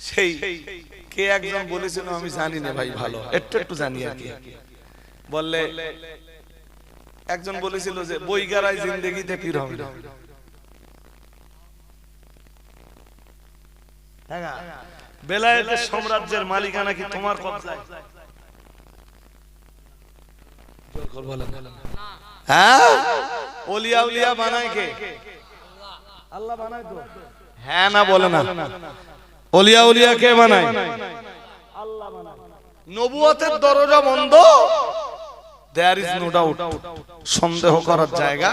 সেই কে একজন বলেছিল, আমি জানি না ভাই, ভালো একটু একটু জানি আর কি, বললে একজন বলেছিল যে বইগারায় জিন্দেগিতে পীর হবে না। বেলায়েতের সাম্রাজ্যের মালিকানা কি তোমার কবজায়? হ্যাঁ, ওলিয়া উলিয়া বানায় কে? আল্লাহ বানায় তো। হ্যাঁ না বলে না, ওলিয়া উলিয়া কে বানায়? আল্লাহ বানায়। নবুয়তের দরজা বন্ধ, দেয়ার ইজ নো ডাউট, সন্দেহ করার জায়গা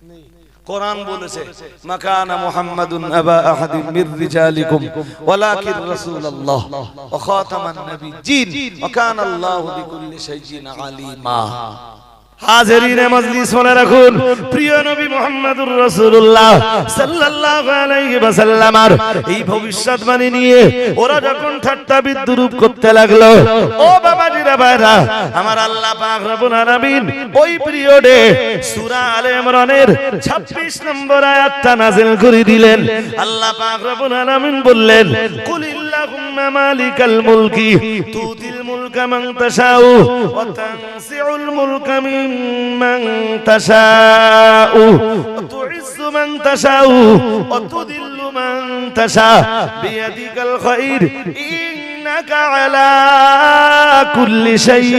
নেই। কোরআন বলেছে মাকানা মুহাম্মাদুন আবা আহাদিন মির রিজালিকুম ওয়ালাকিন রাসূলুল্লাহ ওয়া খাতামান নাবিয়্যিন ওয়া কানা আল্লাহু বিকুল্লি শাইইন আলিমা। হাজিরিনে মজলিস মনে রাখুন, প্রিয় নবী মুহাম্মদুর রাসূলুল্লাহ সাল্লাল্লাহু আলাইহি ওয়াসাল্লামের এই ভবিষ্যৎবাণী নিয়ে ওরা যখন ঠাট্টা বিদ্রূপ করতে লাগলো, ও বাবাজিরা ভাইরা আমার, আল্লাহ পাক রব্বুল আলামিন ওই পিরিয়ডে সূরা আলে ইমরানের 26 নম্বর আয়াতটা নাযিল করে দিলেন। আল্লাহ পাক রব্বুল আলামিন বললেন, কুলিল্লাহুম্মা মালিকাল মুলকি তুতিল মুলকা মান তাশাউ ওয়া তানসিউল মুলকা من تشاء وتعز من تشاء وتذل من تشاء بيدك الخير إنك على كل شيء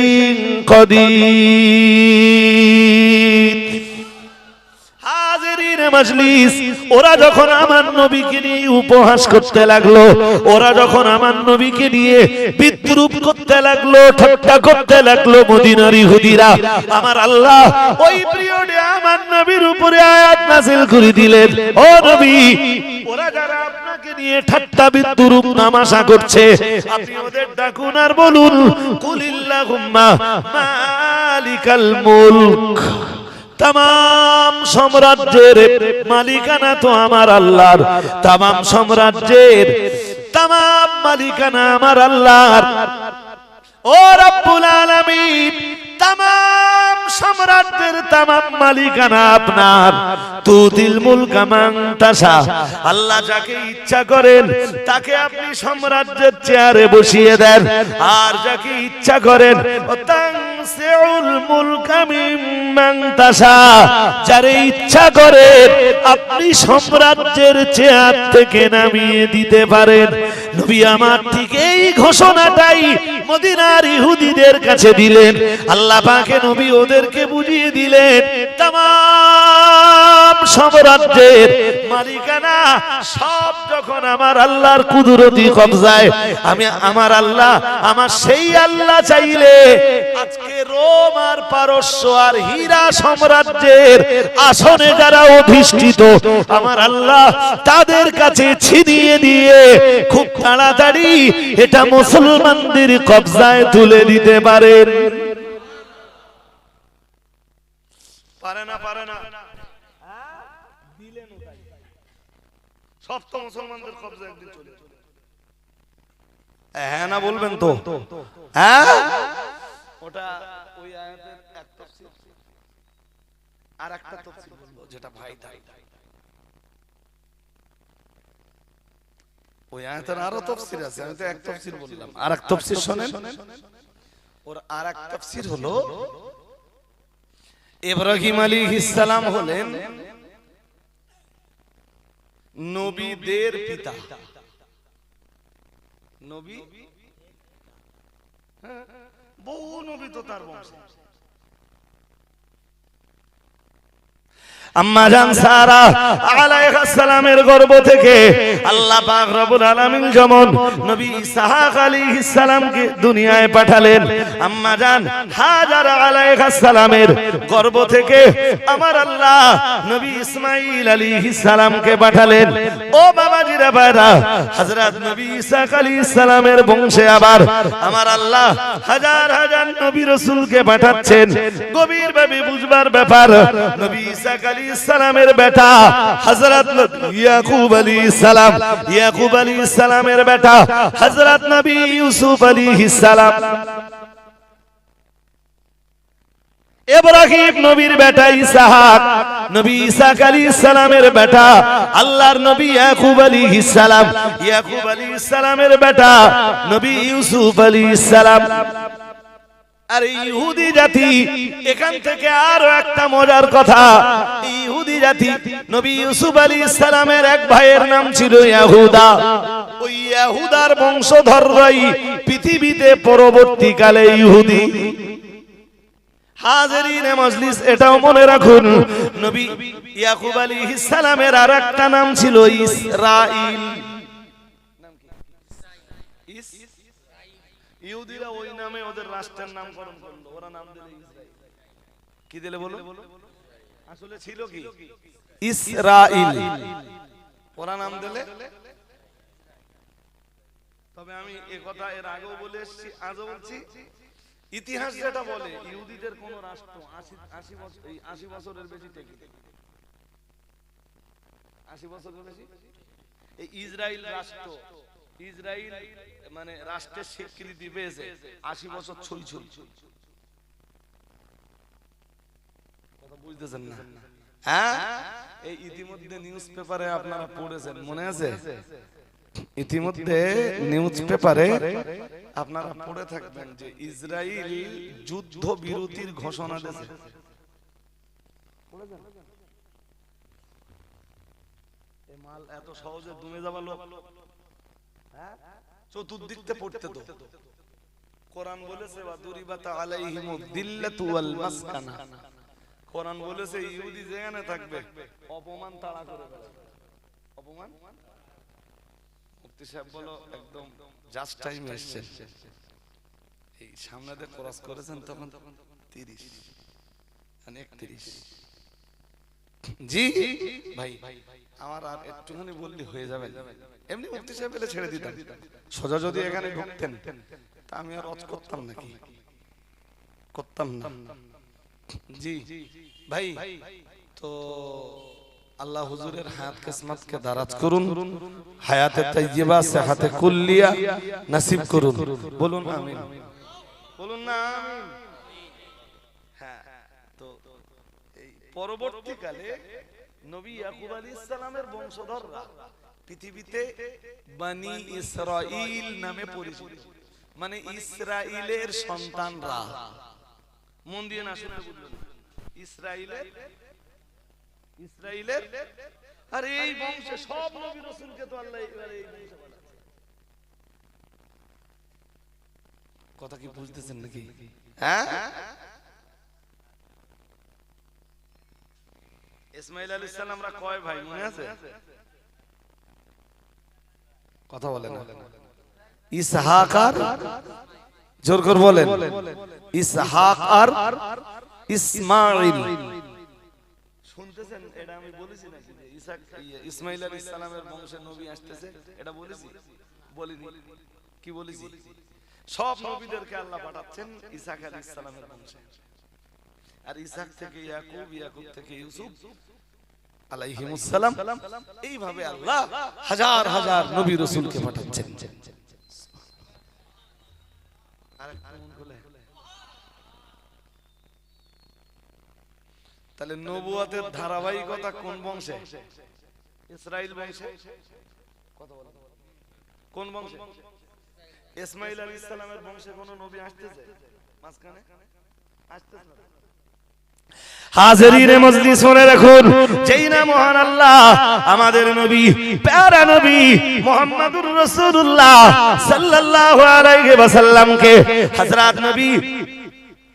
قدير। মজলিস, ওরা যখন আমার নবীকে নিয়ে উপহাস করতে লাগলো, ওরা যখন আমার নবীকে নিয়ে বিদ্রূপ করতে লাগলো, ঠাট্টা করতে লাগলো মদিনার ইহুদিরা, আমার আল্লাহ ওই পিরিয়ডে আমার নবীর উপরে আয়াত নাযিল করে দিলেন, ও নবী, ওরা যারা আপনাকে নিয়ে ঠাট্টা বিদ্রূপ তামাশা করছে, আপনি ওদের ডাকুন আর বলুন, কুলিল্লাহুম্মা মালিকাল মুলক, तमाम साम्राज्যের মালিকানা তো আমার আল্লাহর, तमाम সাম্রাজ্যের तमाम মালিকানা আমার আল্লাহর। ও রব্বুল আলামিন, तमाम সাম্রাজ্যের तमाम মালিকানা আপনার। তুতিল মুলকা মান তাশা, আল্লাহ যাকে ইচ্ছা করেন তাকে আপনি সাম্রাজ্যের চেয়ারে বসিয়ে দেন, আর যাকে ইচ্ছা করেন তানসিউল মুলকা মিম্মান তাশা, যারে ইচ্ছা করেন আপনি সাম্রাজ্যের চেয়ার থেকে নামিয়ে দিতে পারেন। নবী আমার ঠিক এই ঘোষণাটাই মদিনার ইহুদিদের কাছে দিলেন। আল্লাহ পাকে নবী ওদেরকে বুঝিয়ে দিলেন, तमाम সাম্রাজ্যের মালিকানা সব যখন আমার আল্লাহর কুদরতি কবজায়, আমি আমার আল্লাহ, আমার সেই আল্লাহ চাইলে আজকে রোম আর পারস্য আর হীরা সাম্রাজ্যের আসনে যারা অধিষ্ঠিত, আমার আল্লাহ তাদের কাছে ছিনিয়ে দিয়ে খুব তাড়াতাড়ি এটা মুসলমানদের কবজায় তুলে দিতে পারেন। পারে না, পারে না, দিলেন ওটাই, সব তো মুসলমানদের কবজায় একদিন চলে যাবে। হ্যাঁ না বলবেন তো? হ্যাঁ, ওটা ওই আয়াতের এক তাফসীর, আর একটা তাফসীর বলবো যেটা ভাই তাই, ওই আয়াতের আরো তাফসীর আছে, আমি তো এক তাফসীর বললাম, আর এক তাফসীর শুনেন। ওর আর এক তাফসীর হলো ইব্রাহিম আলাইহিস সালাম হলেন নবীদের পিতা। নবী, বহু নবী তো তার বংশ। আম্মা জান সারা আলাইহিস সালামের গর্ভ থেকে আল্লাহ পাক রব্বুল আলামিন যেমন নবী ইসহাক আলাইহিস সালামকে দুনিয়ায় পাঠালেন, আম্মা জান হাজার আলাইহিস সালামের গর্ভ থেকে আমার আল্লাহ নবী ইসমাঈল আলাইহিস সালামকে পাঠালেন। ও বাবাজিরা ভাইরা, হযরত নবী ইসহাক আলাইহিস সালামের বংশে আবার আমার আল্লাহ হাজার হাজার নবী রাসূলকে পাঠাচ্ছেন। গভীরভাবে বুঝবার ব্যাপার, নবী ইসহাক সালামের বেটা হযরত ইয়াকুব আলাইহিস সালাম, ইয়াকুব আলাইহিস সালামের বেটা হযরত নবী ইউসুফ আলাইহিস সালাম। ইব্রাহিম নবীর বেটা ইসহাক, নবী ইসহাক আলাইহিস সালামের বেটা আল্লাহর নবী ইয়াকুব আলাইহিস সালাম, ইয়াকুব আলাইহিস সালামের বেটা নবী ইউসুফ আলাইহিস সালাম। আর ইহুদি জাতি, এখান থেকে আরো একটা মজার কথা, ইহুদি জাতি নবী ইউসুফ আলাইহিস সালামের এক ভাইয়ের নাম ছিল ইয়াহুদা। ওই ইয়াহুদার বংশধররাই পৃথিবীতে পরবর্তীকালে ইহুদি। হাজিরিনে মজলিস, এটাও মনে রাখুন, নবী ইয়াকুব আলাইহিস সালামের আরেকটা নাম ছিল ইসরাইল। ইহুদিরা ওই নামে ওদের রাষ্ট্রের নামকরণ করলো, ওরা নাম দিলে ইসরাইল। কি দিলে বলো? আসলে ছিল কি ইসরাইল, ওরা নাম দিলে। তবে আমি এই কথা এর আগেও বলে এসেছি, আজও বলছি, ইতিহাস যেটা বলে ইহুদিদের কোন রাষ্ট্র 80 বছরের বেশি টেকে, 80 বছরের বেশি। এই ইসরাইল রাষ্ট্র, ইসরাইল মানে রাষ্ট্রের স্বীকৃতি পেয়েছে 80 বছর ছই ছই। কথা বুঝতেছেন না? হ্যাঁ, এই ইতিমধ্যে নিউজ পেপারে আপনারা পড়েছেন, মনে আছে? ইতিমধ্যে নিউজ পেপারে আপনারা পড়ে থাকবেন যে ইসরাইল যুদ্ধ বিরতির ঘোষণা দিয়েছে। এই মাল এত সহজে দুমে যাবার লোক, হ্যাঁ, চতুর্দিক থেকে পড়তে তো। কোরআন বলেছে ওয়াদুরিবাত আলাইহিমুদ দিল্লাতু ওয়াল মাসকানা, কোরআন বলেছে ইহুদি যেখানে থাকবে অপমান তাড়া করে দেবে। অপমান, মুফতি সাহেব বলো একদম জাস্ট টাইম এসেছে। এই সামনে দিয়ে ক্রস করেছেন তখন 30 মানে 31। জি ভাই, আমার আর একটুখানি বললি হয়ে যাবে। এমনি মুফতি সাহেব বলে ছেড়ে দিতাম, সোজা যদি এখানে ঢুকতেন তা আমি আর রদ করতাম নাকি? করতাম না। জি ভাই, তো আল্লাহ হুজুরের হায়াত কিসমতকে দারাজ করুন, হায়াতে তাইয়্যিবা সেহাতে কুল্লিয়া নসিব করুন। বলুন আমিন, বলুন না আমিন। হ্যাঁ, তো এই পরবর্তীকালে নবী ইয়াকুব আলাইহিস সালামের বংশধররা পৃথিবীতে বনি ইসরাইল নামে পরিচিত, মানে ইসরাইলের সন্তানরা। মন দিয়ে না শুনে বুঝলেন, ইসরাইলের আর এই বংশে সব নবী রাসূলকে তো আল্লাহ এবারে এই বংশে পাঠাচ্ছে। কথা কি বুঝতেছেন নাকি? হ্যাঁ, ইসমাঈল আলাইহিস সালামরা কয় ভাই মনে আছে? কথা বলেন না। ইসহাক আর, জোর করে বলেন, ইসহাক আর ইসমাঈল। শুনতেছেন? এটা আমি বলেছি নাকি যে ইসহাক ইসমাঈল আলাইহিস সালামের বংশে নবী আসতেছে? এটা বলেছি? বলিনি। কি বলেছি? সব নবীদেরকে আল্লাহ পাঠাচ্ছেন ইসহাক আলাইহিস সালামের বংশে। আর ইসহাক থেকে ইয়াকুব, ইয়াকুব থেকে ইউসুফ আলাইহিমুস সালাম, এইভাবে আল্লাহ হাজার হাজার নবী রাসূলকে পাঠাচ্ছেন। তাহলে নবুয়তের ধারাবাহিকতা কোন বংশে? ইসরাইল বংশে। কথা বলেন, কোন বংশে? ইসমাঈল আলাইহিস সালামের বংশে কোন নবী আসতেছে মাঝখানে? আসতেছে না। হাজিরিনে মজলিস শুনে রাখুন, যেই না মহান আল্লাহ আমাদের নবী, প্যারা নবী মুহাম্মদুর রাসূলুল্লাহ সাল্লাল্লাহু আলাইহি ওয়াসাল্লামকে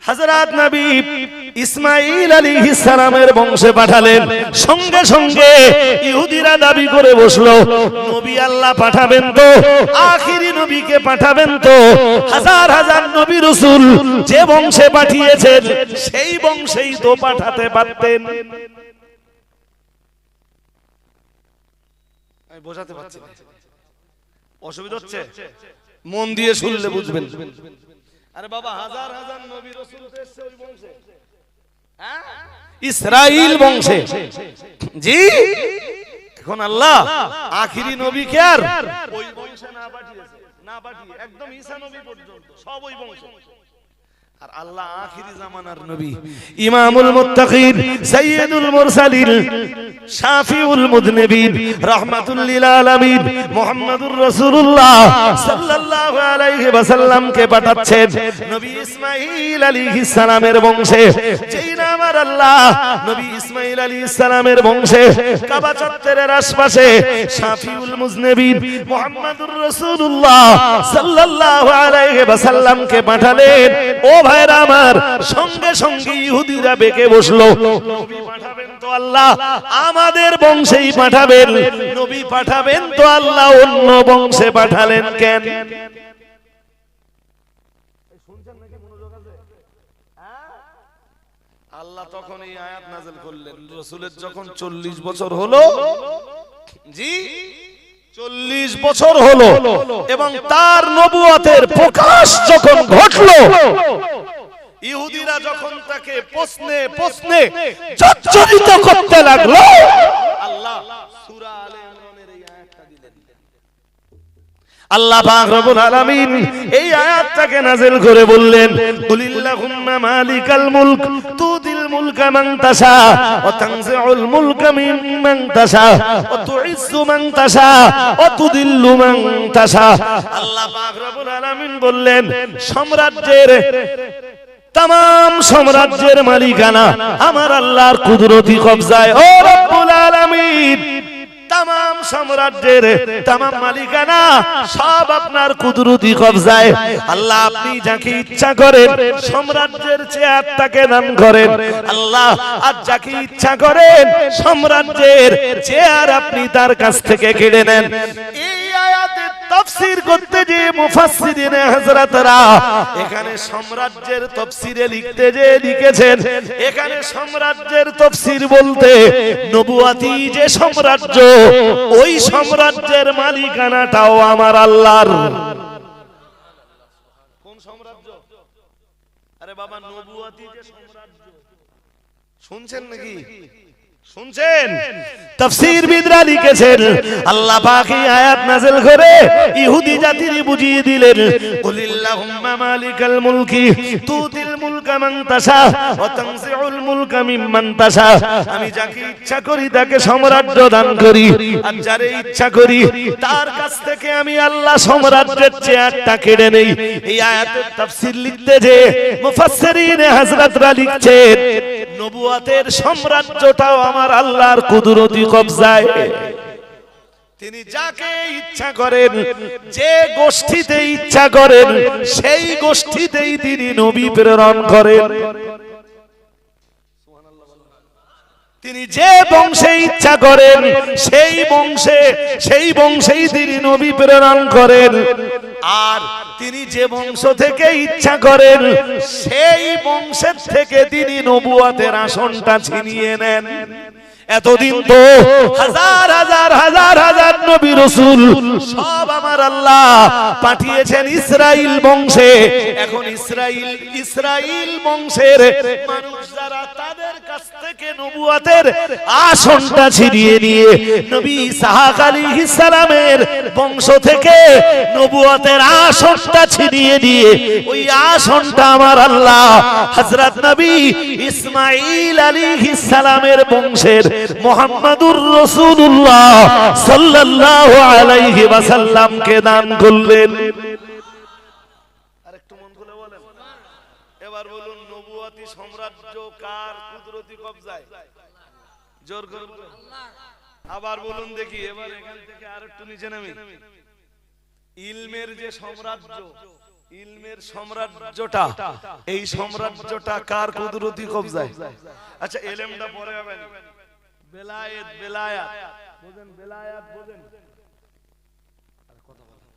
হযরত নবী ইসমাঈল আলাইহিস সালামের বংশে পাঠালেন। সঙ্গে সঙ্গে ইহুদিরা দাবি করে বসলো, নবী আল্লাহ পাঠাবেন তো, আখিরি নবীকে পাঠাবেন তো, হাজার হাজার নবী রাসূল যে বংশে পাঠিয়েছেন সেই বংশেই তো পাঠাতে পারতেন। আমি বোঝাতে পারছি না, অসুবিধা হচ্ছে? মন দিয়ে শুনলে বুঝবেন। আরে বাবা, হাজার হাজার নবী রাসূল এসেছে ওই বংশে, হ্যাঁ, ইসরাইল বংশে। জি, এখন আল্লাহ আখিরি নবীকে আর ওই বংশে না পাঠিয়ে একদম ঈসা নবী পর্যন্ত সব ওই বংশে। আর আল্লাহ আখিরি জামানার নবী, ইমামুল মুত্তাকিন, সাইয়্যিদুল মুরসালিন, শাফিউল মুযনিবিন, রাহমাতুল লিল আলামিন মুহাম্মাদুর রাসূলুল্লাহ সাল্লাল্লাহু আলাইহি ওয়াসাল্লামকে পাঠাচ্ছেন নবী ইসমাঈল আলাইহিস সালামের বংশে। যেই না আমার আল্লাহ নবী ইসমাঈল আলাইহিস সালামের বংশে কাবা চত্বরের আশপাশে শাফিউল মুযনিবিন মুহাম্মাদুর রাসূলুল্লাহ সাল্লাল্লাহু আলাইহি ওয়াসাল্লামকে পাঠালেন। ও ভাইরা আমার, সঙ্গে সঙ্গে ইহুদিরা বেঁকে বসলো। নবী পাঠাবেন তো আল্লাহ আমাদের বংশেই পাঠাবেন, নবী পাঠাবেন তো আল্লাহ অন্য বংশে পাঠালেন কেন? আল্লাহ তখন এই আয়াত নাযিল করলেন, রাসূলের যখন 40 বছর হলো, জি 40 বছর হলো এবং তার নবুয়তের প্রকাশ যখন ঘটলো, ইহুদিরা যখন তাকে প্রশ্নে প্রশ্নে জর্জরিত করতে লাগলো, আল্লাহ সূরা আলে ইমরানের এই আয়াতটা দিলেন। আল্লাহ পাক রব্বুল আলামিন এই আয়াতটাকে নাযিল করে বললেন, কুলিল্লাহুম্মা মালিকাল মুলক তুদিল মুলকা মান তাশা ওয়া তানজিউল মুলকা মিম্মান তাশা ওয়া তুইজ্জু মান তাশা ওয়া তুদিল্লু মান তাশা। আল্লাহ পাক রব্বুল আলামিন বললেন, সাম্রাজ্যের तमाम साम्राज्যের মালিকানা আমার আল্লাহর কুদরতি কবজায়। ও রব্বুল আলামিন, तमाम সাম্রাজ্যের तमाम মালিকানা সব আপনার কুদরতি কবজায়। আল্লাহ আপনি যাকে ইচ্ছা করেন সাম্রাজ্যের চেয়ারটাকে দান করেন আল্লাহ, আর যাকে ইচ্ছা করেন সাম্রাজ্যের চেয়ার আপনি তার কাছ থেকে কেড়ে নেন। এই আয়াতের তাফসীর করতে যে মুফাসসিরিনে হযরতরা এখানে সাম্রাজ্যের তাফসীরে লিখতে যে লিখেছেন, এখানে সাম্রাজ্যের তাফসীর বলতে নবুয়াতি যে সাম্রাজ্য, ওই সাম্রাজ্যের মালিকানাটাও আমার আল্লাহর। কোন সাম্রাজ্য? আরে বাবা, নবুয়াতি যে সাম্রাজ্য, শুনছেন নাকি? শুনছেন? তাফসীরবিদরা লিখেছেন, আল্লাহ পাক এই আয়াত নাযিল করে ইহুদি জাতির বুঝিয়ে দিলেন, কুলিল্লাহুম্মা মালিকাল মুলকি তুতিল মুলকা মান তাশা ওয়া তানজিউল মুলকা মিম্মান তাশা। আমি যাকে ইচ্ছা করি তাকে সাম্রাজ্য দান করি, আর যারে ইচ্ছা করি তার কাছ থেকে আমি আল্লাহ সাম্রাজ্যের চেয়ারটা কেড়ে নেই। এই আয়াতের তাফসীর লিখতে যে মুফাসসিরিনে হযরতরা লিখছেন, নবুয়তের সাম্রাজ্যটাও আমার আল্লাহর কুদরতি কবজায়। তিনি যাকে ইচ্ছা করেন, যে গোষ্ঠীতে ইচ্ছা করেন, সেই গোষ্ঠীতেই তিনি নবী প্রেরণ করেন। তিনি যে বংশে ইচ্ছা করেন সেই বংশেই তিনি নবী প্রেরণ করেন, আর তিনি যে বংশ থেকে ইচ্ছা করেন সেই বংশের থেকে তিনি নবুয়তের আসনটা ছিনিয়ে নেন। এতদিন তো হাজার হাজার হাজার হাজার নবী রাসূল সব আমার আল্লাহ পাঠিয়েছেন ইসরাইল বংশে। এখন ইসরাইল বংশের মানুষ যারা, তাদের কাছ থেকে নবুয়তের আসনটা ছিনিয়ে নিয়ে নবী ইসহাক আলাইহিস সালামের বংশ থেকে নবুয়তের আসনটা ছিনিয়ে নিয়ে ওই আসনটা আমার আল্লাহ হযরত নবী ইসমাঈল আলাইহিস সালামের বংশের মুহাম্মাদুর রাসূলুল্লাহ সাল্লাল্লাহু আলাইহি ওয়াসাল্লামকে দান করলেন। আরেকটু মন খুলে বলেন, এবার বলুন, নবুয়তি সাম্রাজ্য কার কুদরতি কবজায়? জোর করে আল্লাহ। আবার বলুন দেখি, এবার এখান থেকে আরেকটু নিচে নামি, ইলমের যে সাম্রাজ্য, ইলমের সাম্রাজ্যটা, এই সাম্রাজ্যটা কার কুদরতি কবজায়? আচ্ছা, ইলমটা পরে হবে, বেলায়েত, বেলায়াত বুঝেন, বেলায়াত বুঝেন, কথা বলেন।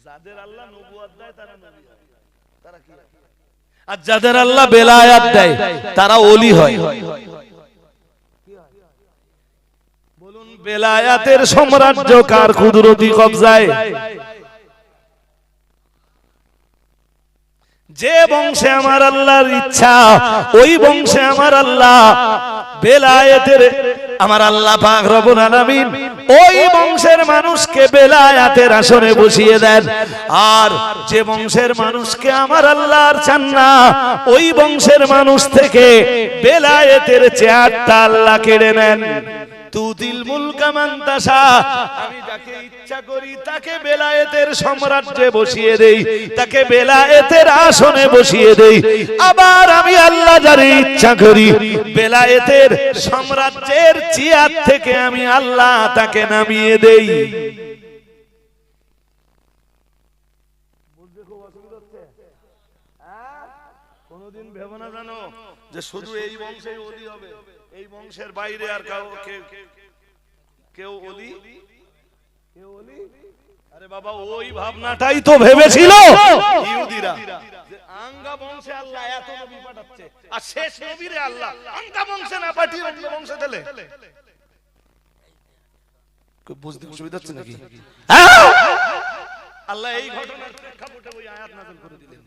যাদের আল্লাহ নবুয়ত দেয় তারা নবী হয়, তারা কি? আর যাদের আল্লাহ বেলায়াত দেয় তারা ওলি হয়। বলুন, বেলায়াতের সাম্রাজ্য কার কুদরতি কবজায়? যে বংশে আমার আল্লাহর ইচ্ছা ওই বংশে আমার আল্লাহ বেলায়েতের আমার আল্লাহ পাক রব্বুল আলামিন ওই বংশের মানুষকে বেলায়েতের আসনে বসিয়ে দেন। আর যে বংশের মানুষকে আমার আল্লাহর চান না ওই বংশের মানুষ থেকে বেলায়েতের চেয়ারটা আল্লাহ কেড়ে নেন। তুতিল মুলকা মান তাশা, আমি যাকে ইচ্ছা করি তাকে বেলায়েতের সাম্রাজ্যে বসিয়ে দেই, তাকে বেলায়েতের আসনে বসিয়ে দেই। আবার আমি আল্লাহ যারে ইচ্ছা করি বেলায়েতের সাম্রাজ্যের চেয়ার থেকে আমি আল্লাহ তাকে নামিয়ে দেই। বুঝতে খুব অসুবিধা হচ্ছে? কোনদিন ভেবো না জানো যে শুধু এই বংশেই ওলি হবে, এই বংশের বাইরে আর কেউ ওলি। আরে বাবা, ওই ভাবনাটাই তো ভেবেছিল ইহুদিরা যে আঙ্গা বংশে আল্লাহ এত নবী পাঠাচ্ছে আর শেষ নবীরে আল্লাহ আঙ্গা বংশে না পাঠিয়ে অন্য বংশে দিলে। বুঝতে অসুবিধা হচ্ছে নাকি? আল্লাহ এই ঘটনার প্রেক্ষাপটে ওই আয়াত নাযিল করে দিলেন।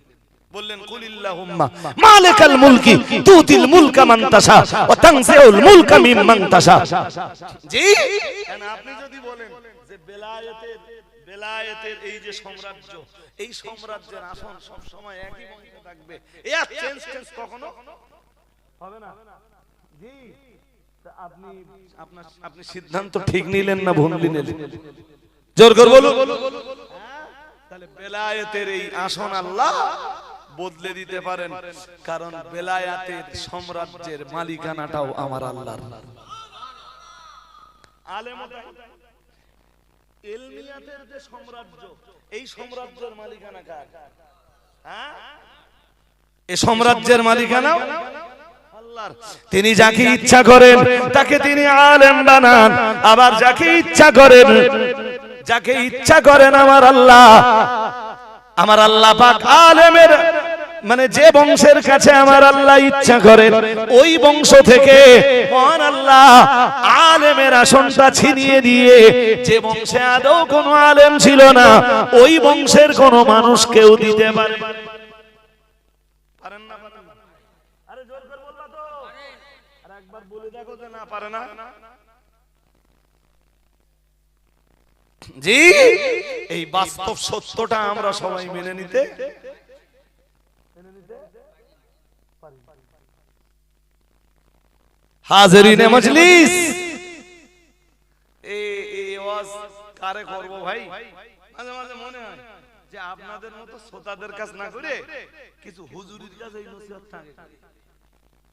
বললেন কুলিল্লাহুম্মা মালিকাল মুলকি তুতিল মুলকা মান তাশা ওয়া তানজিউল মুলকা মিম্মান তাশা। জি, কেন আপনি যদি বলেন যে বেলায়েতের এই যে সাম্রাজ্য, এই সাম্রাজ্যের আসন সব সময় একই বংশে থাকবে, এর চেঞ্জ কখনো হবে না। জি, আপনি সিদ্ধান্ত ঠিক নিলেন না ভুল নিলেন? জোর করে বলুন। তাহলে বেলায়েতের এই আসন আল্লাহ বদলে দিতে পারেন, কারণ বেলায়েতের সাম্রাজ্যের মালিকানাটাও আমার আল্লাহর। ইলমিয়াতের যে সাম্রাজ্য, এই সাম্রাজ্যের মালিকানা কার? এই সাম্রাজ্যের মালিকানাও আল্লাহর। তিনি যাকে ইচ্ছা করেন তাকে তিনি আলেম বানান, আবার যাকে ইচ্ছা করেন আমার আল্লাহ পাক আলেমের মানে যে বংশের কাছে আমার আল্লাহ ইচ্ছা করেন ওই বংশ থেকে মহান আল্লাহ আলেমের আসনটা ছিনিয়ে দিয়ে যে বংশে আদৌ কোনো আলেম ছিল না ওই বংশের কোনো মানুষকেও দিতে পারেন না। আরে জোর করে বললা তো, আর একবার বলে দেখো যে না পারে না। জি, এই বাস্তব সত্যটা আমরা সবাই মেনে নিতে হাজিরিনে মজলিস। এই ওয়াজ কারে করব ভাই? মাঝে মাঝে মনে হয় যে আপনাদের মতো শ্রোতাদের কাজ না করে কিছু হুজুরির কাছে এই নসিহত থাকে।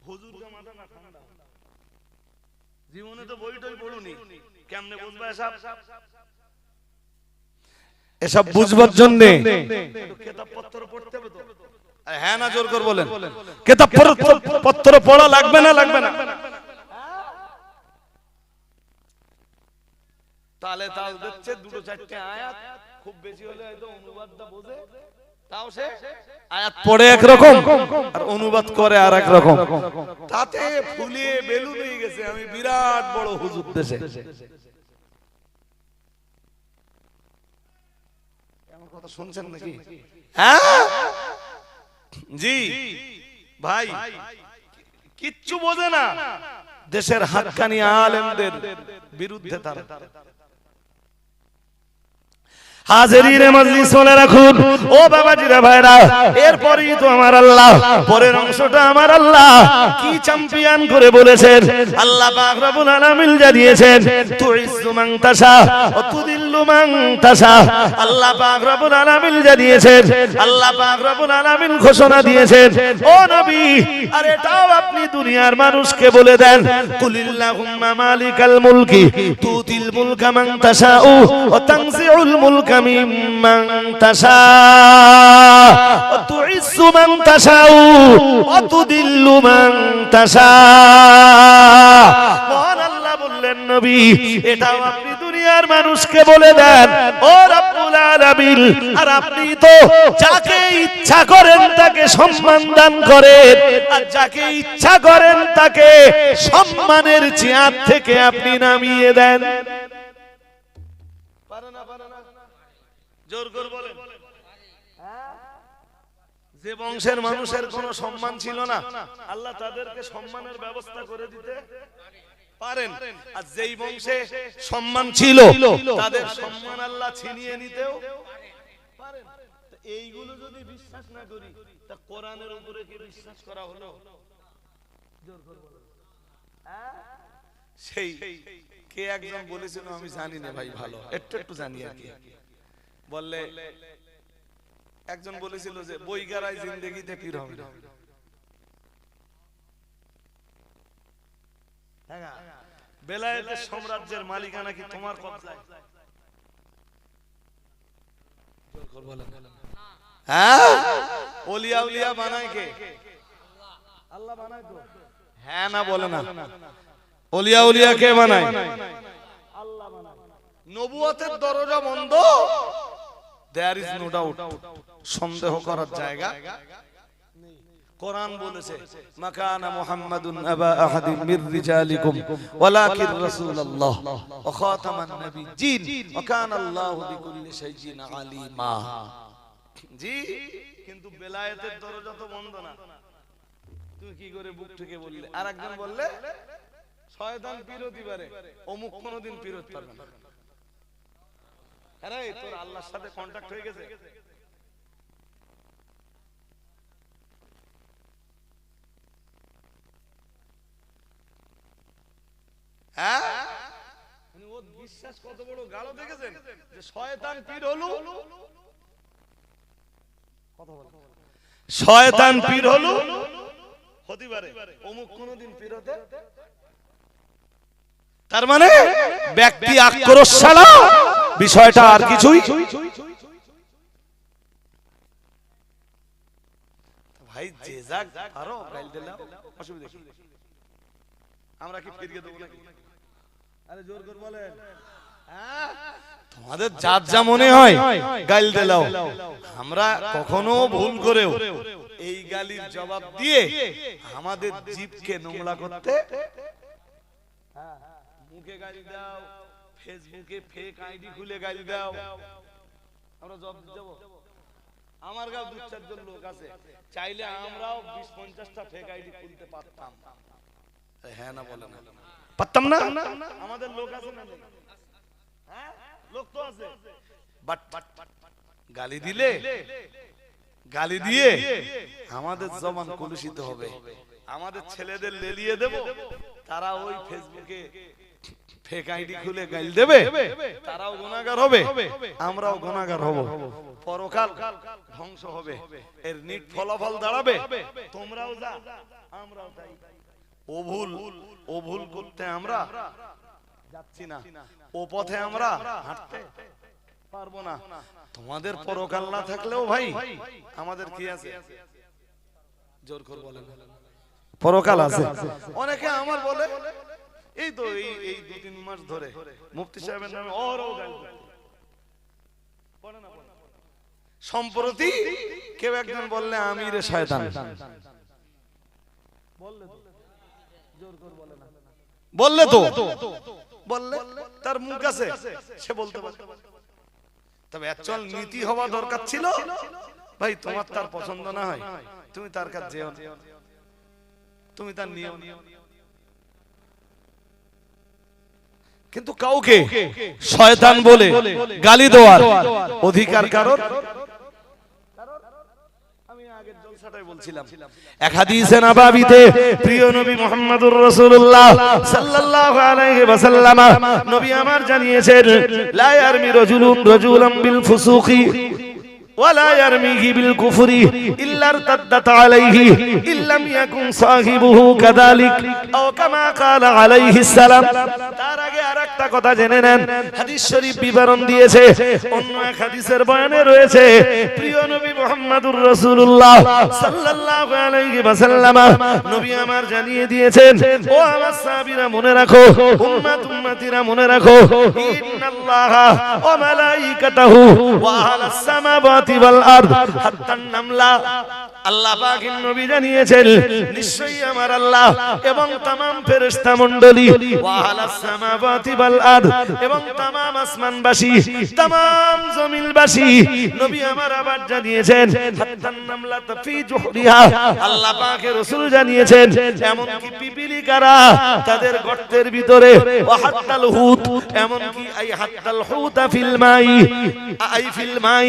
হুজুরকে মাথা না ঠান্ডা, জীবনে তো বইটই পড়ুনি, কেমনে বুঝবা এসব বুঝবার জন্য কিতাব পত্র পড়তে হবে তো। হ্যাঁ না জোর করে বলেন, কিতাব পত্র পড়া লাগবে না? লাগবে না? তাহলে তাও দেখছে দুটো চারটে আয়াত, খুব বেশি হলে হয়তো অনুবাদটা বোঝে, তাও সে আয়াত পড়ে একরকম আর অনুবাদ করে আর এক রকম, তাতে ফুলিয়ে বেলুন হয়ে গেছে আমি বিরাট বড় হুজুর দেশে। কথা শুনছেন নাকি? হ্যাঁ জি ভাই, কিচ্ছু বোঝে না, দেশের হাক্কানি আলেমদের বিরুদ্ধে তারা। হাজিরিনে মজলিস শুনে রাখুন ও বাবাজিরা ভাইরা, এরপরই তো আমার আল্লাহ পরের অংশটা আমার আল্লাহ কি চ্যাম্পিয়ন করে বলেছেন। আল্লাহ পাক রব্বুল আলামিন জানিয়েছেন তুইজ্জু মান তাশা ওয়া তুদিল্লু মান তাশা। আল্লাহ পাক রব্বুল আলামিন জানিয়েছেন, আল্লাহ পাক রব্বুল আলামিন ঘোষণা দিয়েছেন ও নবী, আর এটাও আপনি দুনিয়ার মানুষকে বলে দেন কুলিল্লাহুম্মা মালিকাল মুলকি তুতিল মুলকা মান তাশাউ ওয়া তানজিউল মুলকা মিম্মান তাশা ওয়া তুইজ্জু মান তাশাউ ওয়া তুদিল্লু মান তাশা। মহান আল্লাহ বললেন নবী এটাও আপনি দুনিয়ার মানুষকে বলে দেন ও রব্বুল আলামিন, আর আপনি তো যাকে ইচ্ছা করেন তাকে সম্মান দান করেন, আর যাকে ইচ্ছা করেন তাকে সম্মানের চেয়ার থেকে আপনি নামিয়ে দেন। জোর করে বলেন। যে বংশের মানুষের কোনো সম্মান ছিল না, আল্লাহ তাদেরকে সম্মানের ব্যবস্থা করে দিতে পারেন। আর যেই বংশে সম্মান ছিল তাদের সম্মান আল্লাহ ছিনিয়ে নিতেও পারেন। এইগুলো যদি বিশ্বাস না করি তা কোরআনের উপরে কি বিশ্বাস করা হলো? সেই কে একজন বলেছিল, আমি জানি না ভাই, ভালো একটু জানি আর কি, বললে একজন বলেছিল যে বইগারায় জিন্দেগিতে পীর হবে না। বেলায়েতের সাম্রাজ্যের মালিকানা কি তোমার কবজায়? হ্যাঁ, ওলিয়া উলিয়া বানায় কে? আল্লাহ বানায় তো। হ্যাঁ না বলে না, ওলিয়া উলিয়া কে বানায়? আল্লাহ বানায়। নবুয়তের দরজা বন্ধ, দেয়ার ইজ নো ডাউট, সন্দেহ করার জায়গা নেই। কোরআন বলেছে মাকানা মুহাম্মাদুন আবা আহাদিন মির রিজালিকুম ওয়ালাকিন রাসূলুল্লাহ ওয়া খাতামান নাবিয়্যিন ওয়া কানা আল্লাহু বিকুল্লি শাইইন আলিমা। জি, কিন্তু বেলায়েতের দরজা তো বন্ধ না। তুমি কি করে বুক থেকে বললে? আর একজন বললে শয়তান পীর হতে পারে, অমুক কোনদিন পীর হতে পারবে না। আরে তোর আল্লাহর সাথে কন্টাক্ট হয়ে গেছে। হ্যাঁ, ও বিশ্বাস কত বড় গাঢ় দেখেছেন যে শয়তান পীর হলো, শয়তান পীর হলো হতে পারে, অমুক কোনদিন পীর হতে। তার মানে ব্যক্তি আক্রোশ ছাড়া বিষয়টা আর কিছুই। ভাই যে যাক পারো গাইল দিলাম, অসুবিধা কি? আমরা কি ফিরিয়ে দেব নাকি? আরে জোর করে বলেন। তোমাদের যার যা মনে হয় গাইল দিলাও, আমরা কখনো ভুল করেও এই গালির জবাব দিয়ে আমাদের জিভকে নোংরা করতে, মুখে গালি দাও, ফেসবুকে ফেক আইডি খুলে গালি দাও, আমরা জবাব দেব। আমার গাঁও 2-4 জন লোক আছে, চাইলে আমরাও 20-50টা ফেক আইডি খুলতে পারতাম। হ্যাঁ না বলে না, পারতাম না? আমাদের লোক আছে না? হ্যাঁ, লোক তো আছে। বাট গালি দিলে, গালি দিয়ে আমাদের জবান কলুষিত হবে। আমাদের ছেলেদের লেলিয়ে দেব, তারা ওই ফেসবুকে ফেক আইডি খুলে গালি দেবে, তারাও গুনাহগার হবে, আমরাও গুনাহগার হব, পরকাল ধ্বংস হবে। এর নিট ফলাফল দাঁড়াবে তোমরাও যা আমরাও তাই। ও ভুল করতে আমরা যাচ্ছি না, ও পথে আমরা হাঁটতে পারবো না। তোমাদের পরকাল না থাকলেও ভাই আমাদের কি আছে? জোর করে বলেন, পরকাল আছে। অনেকে আমার বলে এই তো এই 2-3 মাস ধরে মুফতি সাহেবের নামে ওরও গাল বলে না। সম্প্রতি কেউ একজন বললে আমিরে শয়তান বললে তো বললে তার মুখ আছে, সে বলতে পারে। তবে অ্যাকচুয়াল নীতি হওয়া দরকার ছিল ভাই, তোমার তার পছন্দ না হয় তুমি তার কাছে যেও না, তুমি তার নিয়ম। কিন্তু কাউকে শয়তান বলে গালি দেওয়ার অধিকার কারণ। আমি আগের জলসাটাই বলছিলাম, এক হাদিসে নববীতে প্রিয় নবী মুহাম্মদুর রাসূলুল্লাহ সাল্লাল্লাহু আলাইহি ওয়াসাল্লাম নবী আমার জানিয়েছেন, লা ইয়ারমি রাজুলান বিল ফুসুকি ওয়ালা ইয়ারমিহি বিল কুফরি ইল্লা ইরতাদ্দাত আলাইহি ইল্লাম ইয়াকুন সাহিবুহু কাযালিক আও কামা ক্বালা আলাইহিস সালাম। তার আগে আরেকটা কথা জেনে নেন, হাদিস শরীফ বিবরণ দিয়েছে, অন্য এক হাদিসের বয়ানে রয়েছে প্রিয় নবী মুহাম্মদুর রাসূলুল্লাহ সাল্লাল্লাহু আলাইহি ওয়াসাল্লাম নবী আমার জানিয়ে দিয়েছেন, ও আমার সাহাবীরা মনে রাখো, উম্মতিরা মনে রাখো, ইন্নাল্লাহা ওয়া মালাইকাতাহু ওয়া আহলাস সামাওয়াতি সামাওয়াতি ওয়াল আরদ হাত্তান নামলা আল্লাহ পাকের নবী জানিয়েছেন নিশ্চয়ই আমার আল্লাহ এবং तमाम ফেরেশতা মণ্ডলী ওয়া আলাস সামাওয়াতি ওয়াল আরদ এবং तमाम আসমানবাসী तमाम জমিনবাসী নবী আমার আবার জানিয়েছেন হাত্তান নামলা ফি জুহরিহা আল্লাহ পাকের রাসূল জানিয়েছেন এমন কি পিপিলিকারা তাদের গর্তের ভিতরে ওয়া হাত্তাল হুত এমন কি আই হাত্তাল হুতা ফিল মাই আই ফিল মাই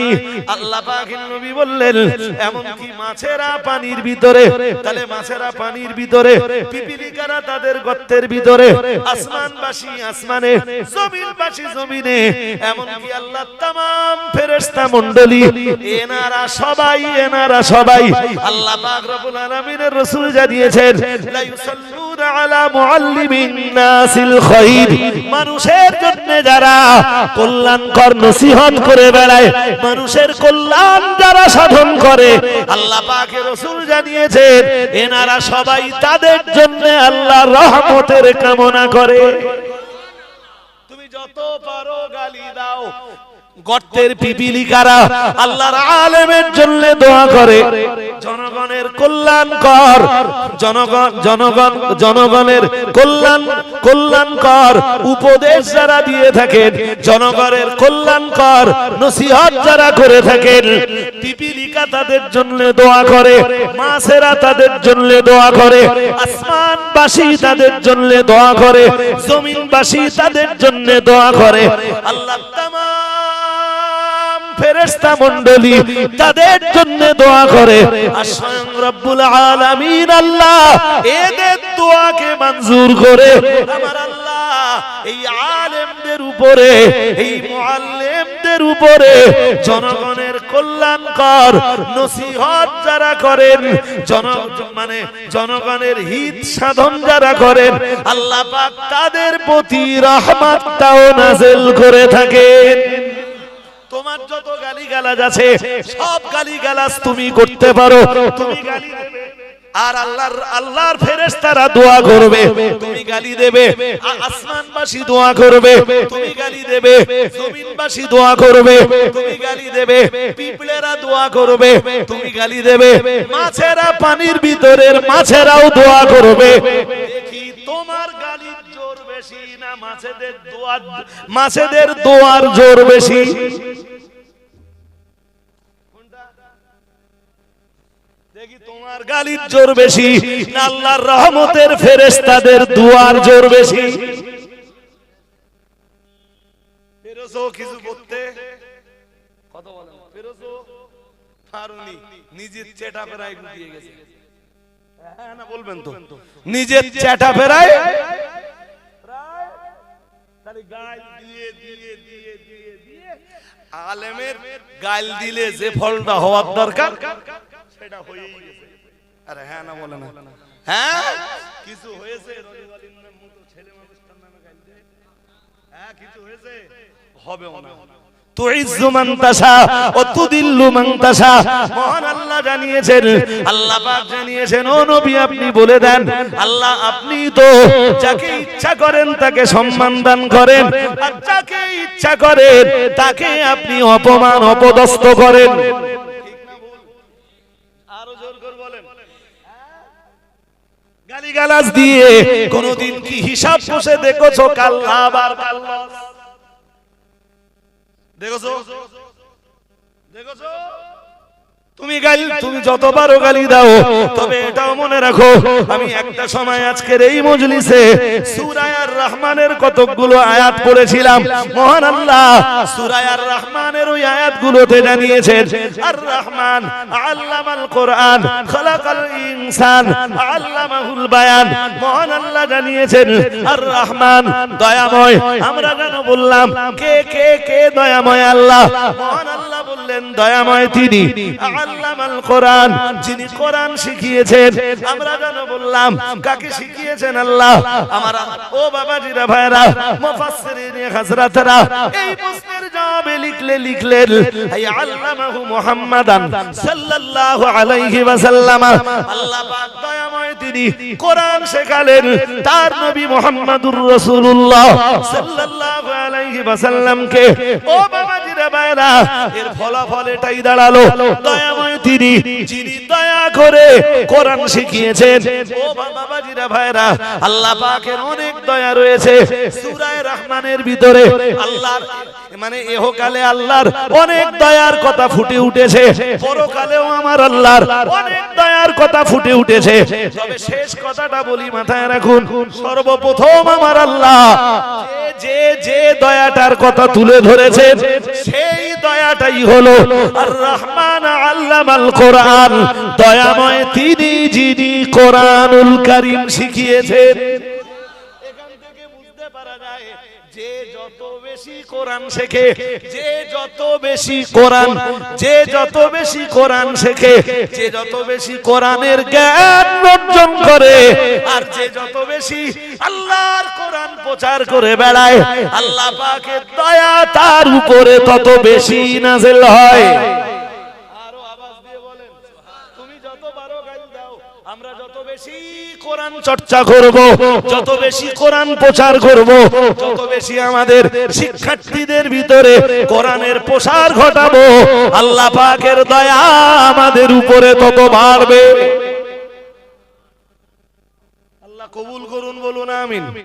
আল্লাহ পাকের নবী বললেন এমন কি মাছেরা পানির ভিতরে তাহলে মাছেরা পানির ভিতরে পিপিলিকারা তাদের গর্তের ভিতরে আসমানবাসী আসমানে জমিনবাসী জমিনে এমন কি আল্লাহ तमाम ফেরেশতা মণ্ডলী এনারা সবাই আল্লাহ পাক রব্বুল আলামিনের রাসূল জানিয়েছেন লা ইউসাল্লুনা আলা মুআল্লিমিন নাসিল খায়র মানুষের জন্য যারা কল্যাণকর নসিহত করে বেড়ায় মানুষের কল্যাণ যারা সাধন করে আল্লাহ পাকের রাসূল জানিয়েছেন এনারা সবাই তাদের জন্য আল্লাহর রহমতের কামনা করে তুমি যত পারো গালি দাও গর্তের পিপিলিকারা আল্লাহর আলেমের জন্য দোয়া করে জনগণের কল্যাণকর জনগণের কল্যাণকর উপদেশ যারা দিয়ে থাকেন জনগণের কল্যাণকর নসিহত যারা করে থাকেন পিপিলিকা তাদের জন্য দোয়া করে মাছেরা তাদের জন্য দোয়া করে আসমানবাসী তাদের জন্য দোয়া করে জমিনবাসী তাদের জন্য দোয়া করে আল্লাহ ফেরেশতা মণ্ডলী তাদের জন্য দোয়া করে আর স্বয়ং রব্বুল আলামিন আল্লাহ এদের দোয়াকে মঞ্জুর করে আমার আল্লাহ এই আলেমদের উপরে এই মুআল্লিমদের উপরে জনগণের কল্যাণকর নসিহত যারা করেন জনগণের হিত সাধন যারা করেন আল্লাহ পাক তাদের প্রতি রহমতটাও নাযিল করে থাকেন তোমার যত গালিগালাজ আছে সব গালিগালাজ তুমি করতে পারো তুমি গালি দেবে আর আল্লাহর ফেরেশতারা দোয়া করবে তুমি গালি দেবে আসমানবাসী দোয়া করবে তুমি গালি দেবে জমিনবাসী দোয়া করবে তুমি গালি দেবে পিঁপড়েরা দোয়া করবে তুমি গালি দেবে মাছেরা পানির ভিতরের মাছেরাও দোয়া করবে দেখি তোমার গালির জোর বেশি না মাছেদের দোয়ার জোর বেশি দেখি তোমার গালির জোর বেশি না আল্লাহর রহমতের ফেরেশতাদের দোয়ার জোর বেশি ফেরেশো কিছু করতে কত বলেন ফেরেশো ফারুনি নিজের চেটা ফেরায় গুটিয়ে গেছে হ্যাঁ না বলবেন তো নিজের চেটা ফেরায় তাহলে গাল দিয়ে আলেমের গাল দিলে যে ফলটা হওয়ার দরকার সেটা হয়েই গেছে আরে হ্যাঁ না বলে না হ্যাঁ কিছু হয়েছে রবিউলের মতো ছেলে মানুষটার নামে গাল দেয় হ্যাঁ কিছু হয়েছে হবে না তুইজ্জু মান তাশা ওয়া তুদিল্লু মান তাশা মহান আল্লাহ জানিয়েছেন আল্লাহ পাক জানিয়েছেন ও নবী আপনি বলে দেন আল্লাহ আপনি তো যাকে ইচ্ছা করেন তাকে সম্মান দান করেন আর যাকে ইচ্ছা করেন তাকে আপনি অপমান অপদস্থ করেন আরো জোর করে বলেন গালিগালাজ দিয়ে কোনদিন কি হিসাব কষে দেখেছো কাল লাভ আর কাল লস দেখেছো তুমি যতবারও গালি দাও তবে এটাও মনে রাখো আমি একটা সময় আজকের এই মজলিসে সূরা আর রহমানের কতগুলো আয়াত পড়েছিলাম মহান আল্লাহ সূরা আর রহমানের ওই আয়াতগুলোতে জানিয়েছেন আর রহমান আল্লামাল কোরআন খালাকাল ইনসান আল্লামাহুল বায়ান মহান আল্লাহ জানিয়েছেন আর রহমান দয়াময় আমরা কেন বললাম কে দয়াময় আল্লাহ মহান আল্লাহ বললেন দয়াময় তিনি আল্লামাল কোরআন যিনি কোরআন শিখিয়েছেন আমরা কেন বললাম কাকে শিখিয়েছেন আল্লাহ আমার ও বাবাজিরা ভাইরা মুফাসসিরিন হযরতরা এই প্রশ্নের জবাবে লিখলেন আই আল্লামাহু মুহাম্মাদান সাল্লাল্লাহু আলাইহি ওয়াসাল্লাম আল্লাহ পাক দয়াময় তিনি কোরআন শেখালেন তার নবী মুহাম্মদুর রাসূলুল্লাহ সাল্লাল্লাহু আলাইহি ওয়াসাল্লামকে ও বাবাজিরা বাবাজিরা ভাইরা, এর ফলাফল এটাই দাঁড়ালো, দয়াময় তিনি যিনি দয়া করে কোরআন শিখিয়েছেন। ও বাবাজিরা ভাইরা, আল্লাহ পাকের অনেক দয়া রয়েছে। সূরা রহমানের ভিতরে আল্লাহর মানে ইহকালে আল্লাহর অনেক দয়ার কথা ফুটে উঠেছে, পরকালেও আমার আল্লাহর অনেক দয়ার কথা ফুটে উঠেছে। তবে শেষ কথাটা বলি, মাথায় রাখুন, সর্বপ্রথম আমার আল্লাহ যে যে দয়াটার কথা তুলে ধরেছেন, সেই দয়াটাই হলো আর রহমান আল্লামাল কোরআন, দয়াময় তিনি যিনি কোরআনুল কারীম শিখিয়েছেন। এখান থেকে বুঝতে পারা যায় যে যত বেশি কোরআন শেখে, যে যত বেশি কোরআন, যে যত বেশি কোরআন শেখে, যে যত বেশি কোরআনের জ্ঞান অর্জন করে, আর যে যত বেশি আল্লাহর কোরআন প্রচার করে বেড়ায়, আল্লাহ পাকের দয়া তার উপরে তত বেশি নাযিল হয়। আরো আওয়াজ দিয়ে বলেন, তুমি যত পারো গান দাও। আমরা যত বেশি কোরআন চর্চা করব, যত বেশি কোরআন প্রচার করব, যত বেশি আমাদের শিক্ষার্থীদের ভিতরে কোরআনের প্রসার ঘটাবো, আল্লাহ পাকের দয়া আমাদের উপরে তত বাড়বে। আল্লাহ কবুল করুন, বলুন আমিন।